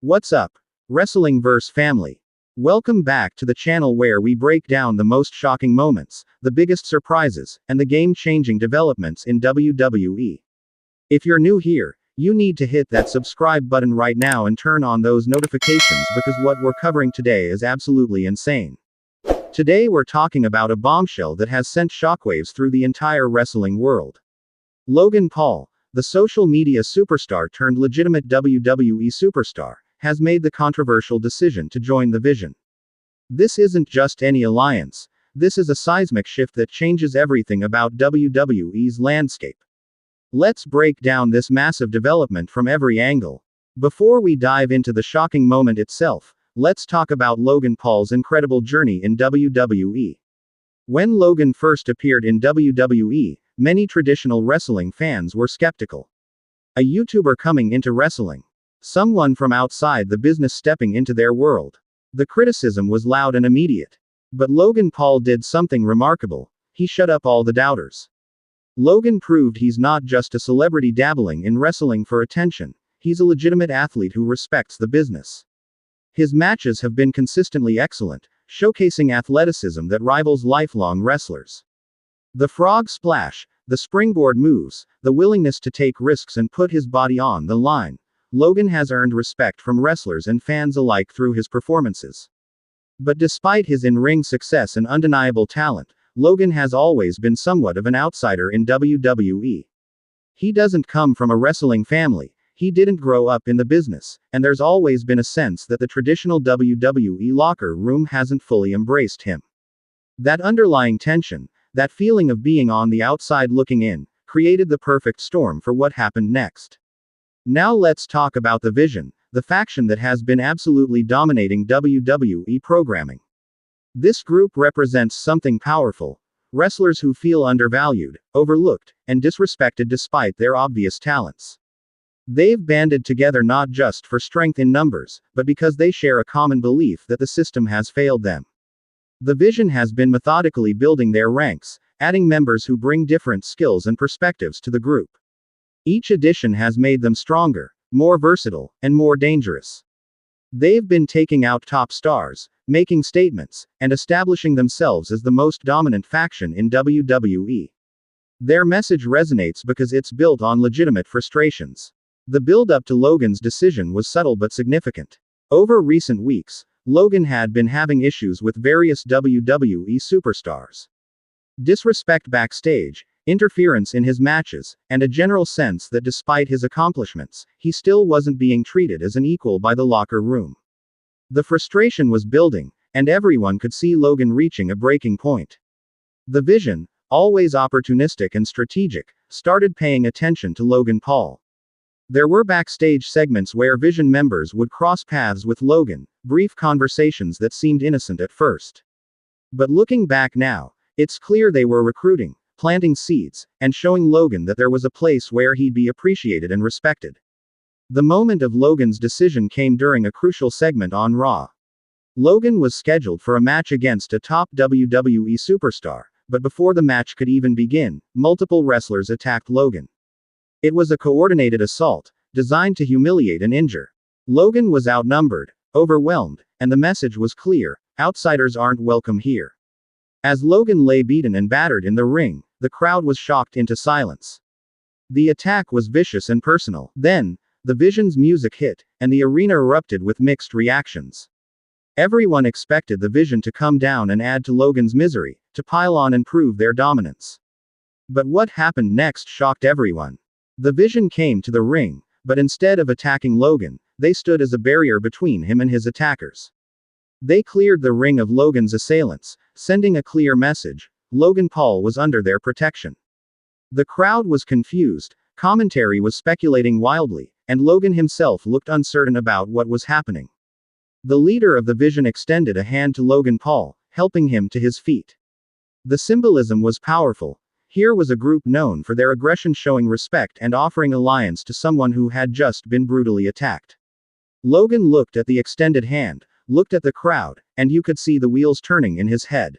What's up, Wrestling Verse family? Welcome back to the channel where we break down the most shocking moments, the biggest surprises, and the game-changing developments in WWE. If you're new here, you need to hit that subscribe button right now and turn on those notifications because what we're covering today is absolutely insane. Today we're talking about a bombshell that has sent shockwaves through the entire wrestling world. Logan Paul, the social media superstar turned legitimate WWE superstar, has made the controversial decision to join the Vision. This isn't just any alliance, this is a seismic shift that changes everything about WWE's landscape. Let's break down this massive development from every angle. Before we dive into the shocking moment itself, let's talk about Logan Paul's incredible journey in WWE. When Logan first appeared in WWE, many traditional wrestling fans were skeptical. A YouTuber coming into wrestling. Someone from outside the business stepping into their world. The criticism was loud and immediate. But Logan Paul did something remarkable. He shut up all the doubters. Logan proved he's not just a celebrity dabbling in wrestling for attention, he's a legitimate athlete who respects the business. His matches have been consistently excellent, showcasing athleticism that rivals lifelong wrestlers. The frog splash, the springboard moves, the willingness to take risks and put his body on the line. Logan has earned respect from wrestlers and fans alike through his performances. But despite his in-ring success and undeniable talent, Logan has always been somewhat of an outsider in WWE. He doesn't come from a wrestling family, he didn't grow up in the business, and there's always been a sense that the traditional WWE locker room hasn't fully embraced him. That underlying tension, that feeling of being on the outside looking in, created the perfect storm for what happened next. Now let's talk about the Vision, the faction that has been absolutely dominating WWE programming. This group represents something powerful. Wrestlers who feel undervalued, overlooked, and disrespected despite their obvious talents. They've banded together not just for strength in numbers, but because they share a common belief that the system has failed them. The Vision has been methodically building their ranks, adding members who bring different skills and perspectives to the group. Each addition has made them stronger, more versatile, and more dangerous. They've been taking out top stars, making statements, and establishing themselves as the most dominant faction in WWE. Their message resonates because it's built on legitimate frustrations. The build-up to Logan's decision was subtle but significant. Over recent weeks, Logan had been having issues with various WWE superstars. Disrespect backstage, interference in his matches, and a general sense that despite his accomplishments, he still wasn't being treated as an equal by the locker room. The frustration was building, and everyone could see Logan reaching a breaking point. The Vision, always opportunistic and strategic, started paying attention to Logan Paul. There were backstage segments where Vision members would cross paths with Logan, brief conversations that seemed innocent at first. But looking back now, it's clear they were recruiting, planting seeds, and showing Logan that there was a place where he'd be appreciated and respected. The moment of Logan's decision came during a crucial segment on Raw. Logan was scheduled for a match against a top WWE superstar, but before the match could even begin, multiple wrestlers attacked Logan. It was a coordinated assault, designed to humiliate and injure. Logan was outnumbered, overwhelmed, and the message was clear: outsiders aren't welcome here. As Logan lay beaten and battered in the ring, the crowd was shocked into silence. The attack was vicious and personal. Then, the Vision's music hit, and the arena erupted with mixed reactions. Everyone expected the Vision to come down and add to Logan's misery, to pile on and prove their dominance. But what happened next shocked everyone. The Vision came to the ring, but instead of attacking Logan, they stood as a barrier between him and his attackers. They cleared the ring of Logan's assailants, sending a clear message: Logan Paul was under their protection. The crowd was confused, commentary was speculating wildly, and Logan himself looked uncertain about what was happening. The leader of the Vision extended a hand to Logan Paul, helping him to his feet. The symbolism was powerful. Here was a group known for their aggression showing respect and offering alliance to someone who had just been brutally attacked. Logan looked at the extended hand, looked at the crowd, and you could see the wheels turning in his head.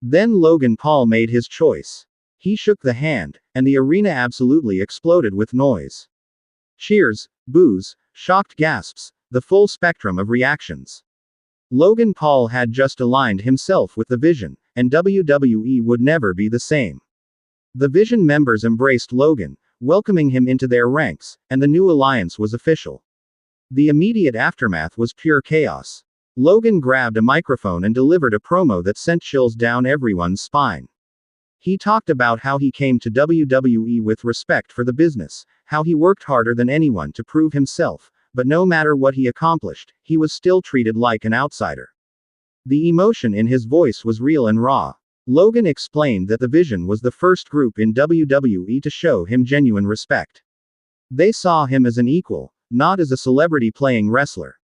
Then Logan Paul made his choice. He shook the hand, and the arena absolutely exploded with noise. Cheers, boos, shocked gasps, The full spectrum of reactions. Logan Paul had just aligned himself with the Vision, and WWE would never be the same. The Vision members embraced Logan, welcoming him into their ranks, and the new alliance was official. The immediate aftermath was pure chaos. Logan grabbed a microphone and delivered a promo that sent chills down everyone's spine. He talked about how he came to WWE with respect for the business, how he worked harder than anyone to prove himself, but no matter what he accomplished, he was still treated like an outsider. The emotion in his voice was real and raw. Logan explained that the Vision was the first group in WWE to show him genuine respect. They saw him as an equal, not as a celebrity playing wrestler.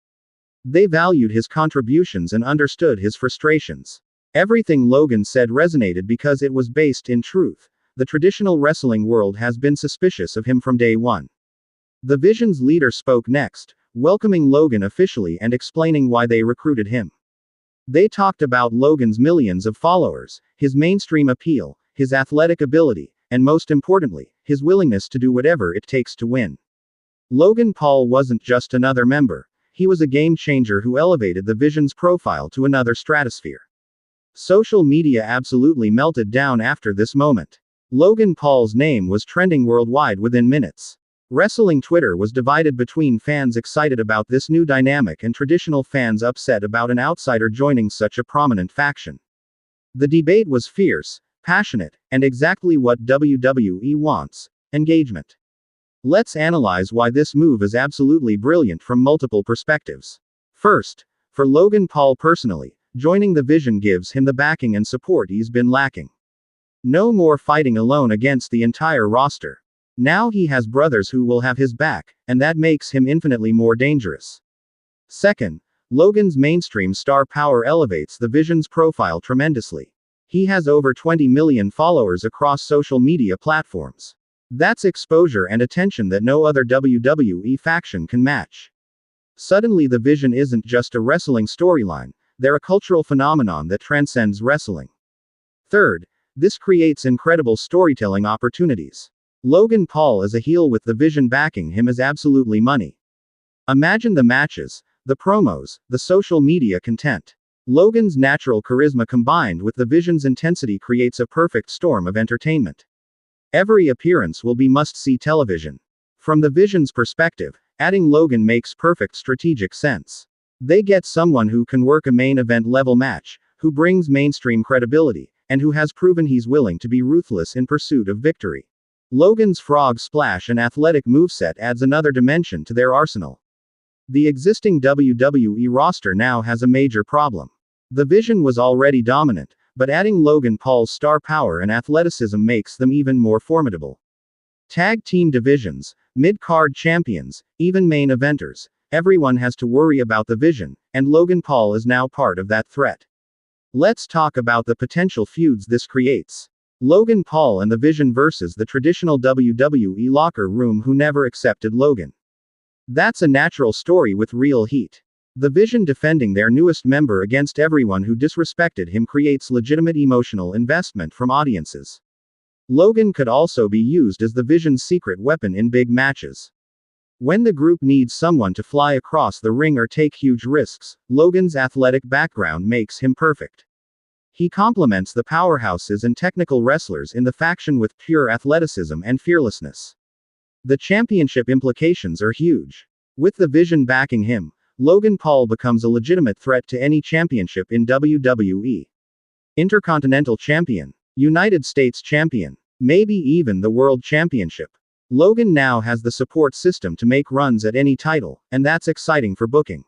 They valued his contributions and understood his frustrations. Everything Logan said resonated because it was based in truth. The traditional wrestling world has been suspicious of him from day one. The Vision's leader spoke next, welcoming Logan officially and explaining why they recruited him. They talked about Logan's millions of followers, his mainstream appeal, his athletic ability, and most importantly, his willingness to do whatever it takes to win. Logan Paul wasn't just another member, he was a game changer who elevated the Vision's profile to another stratosphere. Social media absolutely melted down after this moment. Logan Paul's name was trending worldwide within minutes. Wrestling Twitter was divided between fans excited about this new dynamic and traditional fans upset about an outsider joining such a prominent faction. The debate was fierce, passionate, and exactly what WWE wants: engagement. Let's analyze why this move is absolutely brilliant from multiple perspectives. First, for Logan Paul personally, joining the Vision gives him the backing and support he's been lacking. No more fighting alone against the entire roster. Now he has brothers who will have his back, and that makes him infinitely more dangerous. Second, Logan's mainstream star power elevates the Vision's profile tremendously. He has over 20 million followers across social media platforms. That's exposure and attention that no other WWE faction can match. Suddenly the Vision isn't just a wrestling storyline, they're a cultural phenomenon that transcends wrestling. Third, this creates incredible storytelling opportunities. Logan Paul as a heel with the Vision backing him is absolutely money. Imagine the matches, the promos, the social media content. Logan's natural charisma combined with the Vision's intensity creates a perfect storm of entertainment. Every appearance will be must-see television. From the Vision's perspective, adding Logan makes perfect strategic sense. They get someone who can work a main event level match, who brings mainstream credibility, and who has proven he's willing to be ruthless in pursuit of victory. Logan's frog splash and athletic moveset adds another dimension to their arsenal. The existing WWE roster now has a major problem. The Vision was already dominant, but adding Logan Paul's star power and athleticism makes them even more formidable. Tag team divisions, mid-card champions, even main eventers, everyone has to worry about the Vision, and Logan Paul is now part of that threat. Let's talk about the potential feuds this creates. Logan Paul and the Vision versus the traditional WWE locker room who never accepted Logan. That's a natural story with real heat. The Vision defending their newest member against everyone who disrespected him creates legitimate emotional investment from audiences. Logan could also be used as the Vision's secret weapon in big matches. When the group needs someone to fly across the ring or take huge risks, Logan's athletic background makes him perfect. He complements the powerhouses and technical wrestlers in the faction with pure athleticism and fearlessness. The championship implications are huge. With the Vision backing him, Logan Paul becomes a legitimate threat to any championship in WWE. Intercontinental Champion, United States Champion, maybe even the World Championship. Logan now has the support system to make runs at any title, and that's exciting for booking.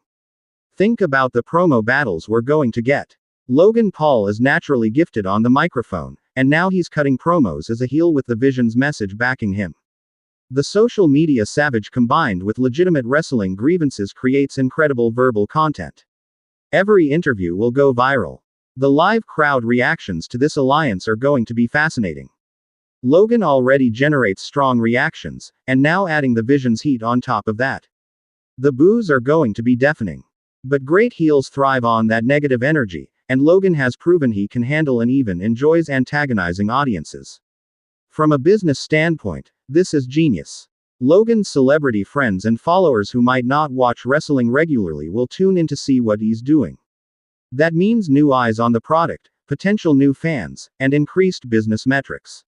Think about the promo battles we're going to get. Logan Paul is naturally gifted on the microphone, and now he's cutting promos as a heel with the Vision's message backing him. The social media savage combined with legitimate wrestling grievances creates incredible verbal content. Every interview will go viral. The live crowd reactions to this alliance are going to be fascinating. Logan already generates strong reactions, and now adding the Vision's heat on top of that. The boos are going to be deafening. But great heels thrive on that negative energy, and Logan has proven he can handle and even enjoys antagonizing audiences. From a business standpoint, this is genius. Logan's celebrity friends and followers who might not watch wrestling regularly will tune in to see what he's doing. That means new eyes on the product, potential new fans, and increased business metrics.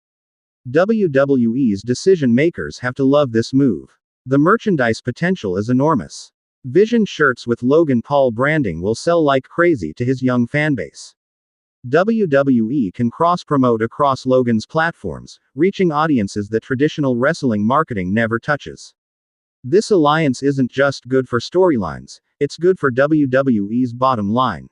WWE's decision makers have to love this move. The merchandise potential is enormous. Vision shirts with Logan Paul branding will sell like crazy to his young fanbase. WWE can cross-promote across Logan's platforms, reaching audiences that traditional wrestling marketing never touches. This alliance isn't just good for storylines, it's good for WWE's bottom line.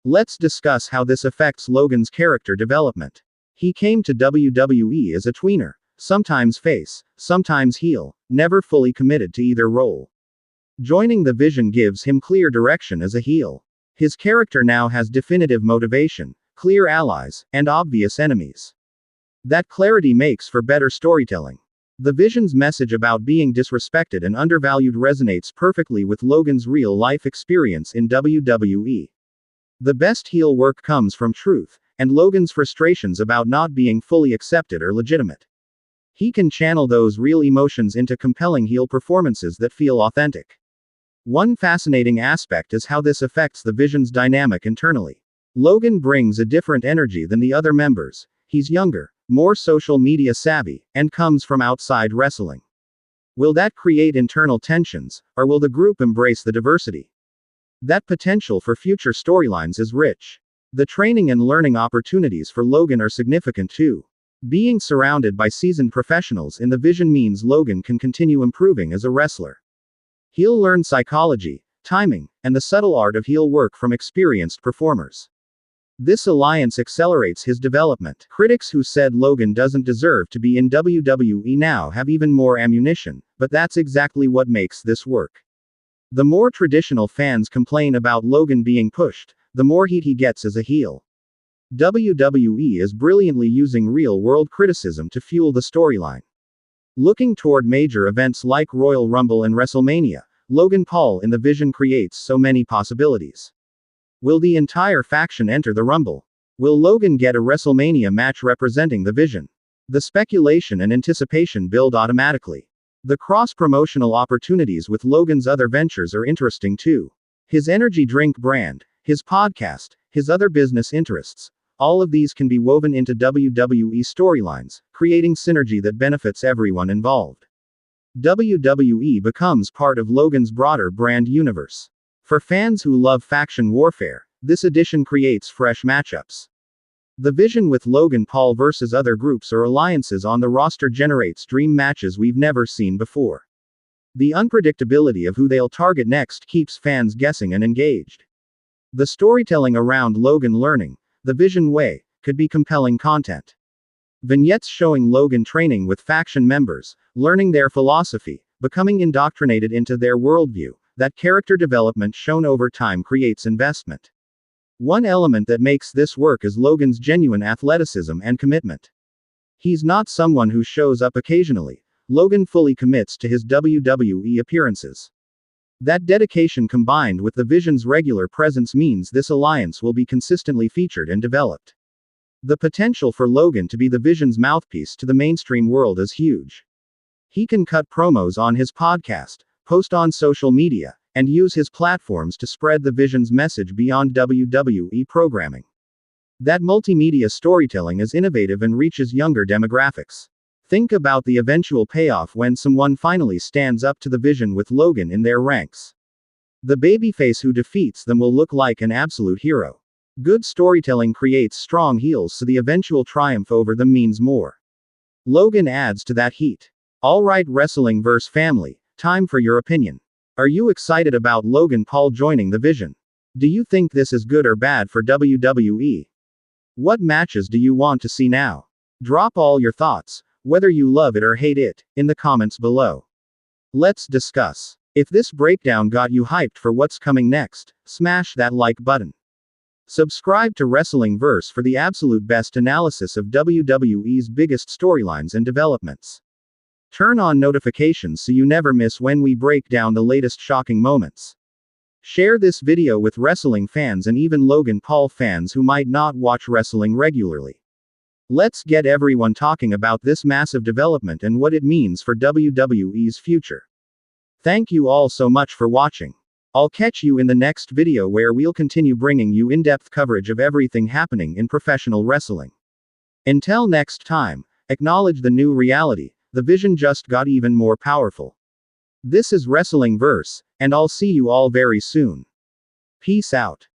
Let's discuss how this affects Logan's character development. He came to WWE as a tweener, sometimes face, sometimes heel, never fully committed to either role. Joining the Vision gives him clear direction as a heel. His character now has definitive motivation, clear allies, and obvious enemies. That clarity makes for better storytelling. The Vision's message about being disrespected and undervalued resonates perfectly with Logan's real-life experience in WWE. The best heel work comes from truth, and Logan's frustrations about not being fully accepted are legitimate. He can channel those real emotions into compelling heel performances that feel authentic. One fascinating aspect is how this affects the Vision's dynamic internally. Logan brings a different energy than the other members. He's younger, more social media savvy, and comes from outside wrestling. Will that create internal tensions, or will the group embrace the diversity? That potential for future storylines is rich. The training and learning opportunities for Logan are significant too. Being surrounded by seasoned professionals in the Vision means Logan can continue improving as a wrestler. He'll learn psychology, timing, and the subtle art of heel work from experienced performers. This alliance accelerates his development. Critics who said Logan doesn't deserve to be in WWE now have even more ammunition, but that's exactly what makes this work. The more traditional fans complain about Logan being pushed, the more heat he gets as a heel. WWE is brilliantly using real-world criticism to fuel the storyline. Looking toward major events like Royal Rumble and WrestleMania, Logan Paul in the Vision creates so many possibilities. Will the entire faction enter the Rumble? Will Logan get a WrestleMania match representing the Vision? The speculation and anticipation build automatically. The cross-promotional opportunities with Logan's other ventures are interesting too. His energy drink brand, his podcast, his other business interests, all of these can be woven into WWE storylines, creating synergy that benefits everyone involved. WWE becomes part of Logan's broader brand universe. For fans who love faction warfare, this addition creates fresh matchups. The Vision with Logan Paul versus other groups or alliances on the roster generates dream matches we've never seen before. The unpredictability of who they'll target next keeps fans guessing and engaged. The storytelling around Logan learning the Vision way could be compelling content. Vignettes showing Logan training with faction members, learning their philosophy, becoming indoctrinated into their worldview. That character development shown over time creates investment. One element that makes this work is Logan's genuine athleticism and commitment. He's not someone who shows up occasionally. Logan fully commits to his WWE appearances. That dedication combined with the Vision's regular presence means this alliance will be consistently featured and developed. The potential for Logan to be the Vision's mouthpiece to the mainstream world is huge. He can cut promos on his podcast, post on social media, and use his platforms to spread the Vision's message beyond WWE programming. That multimedia storytelling is innovative and reaches younger demographics. Think about the eventual payoff when someone finally stands up to the Vision with Logan in their ranks. The babyface who defeats them will look like an absolute hero. Good storytelling creates strong heels, so the eventual triumph over them means more. Logan adds to that heat. Alright, wrestling verse family, time for your opinion. Are you excited about Logan Paul joining the Vision? Do you think this is good or bad for WWE? What matches do you want to see now? Drop all your thoughts, whether you love it or hate it, in the comments below. Let's discuss. If this breakdown got you hyped for what's coming next, smash that like button. Subscribe to Wrestling Verse for the absolute best analysis of WWE's biggest storylines and developments. Turn on notifications so you never miss when we break down the latest shocking moments. Share this video with wrestling fans and even Logan Paul fans who might not watch wrestling regularly. Let's get everyone talking about this massive development and what it means for WWE's future. Thank you all so much for watching. I'll catch you in the next video where we'll continue bringing you in-depth coverage of everything happening in professional wrestling. Until next time, acknowledge the new reality, the vision just got even more powerful. This is Wrestling Verse, and I'll see you all very soon. Peace out.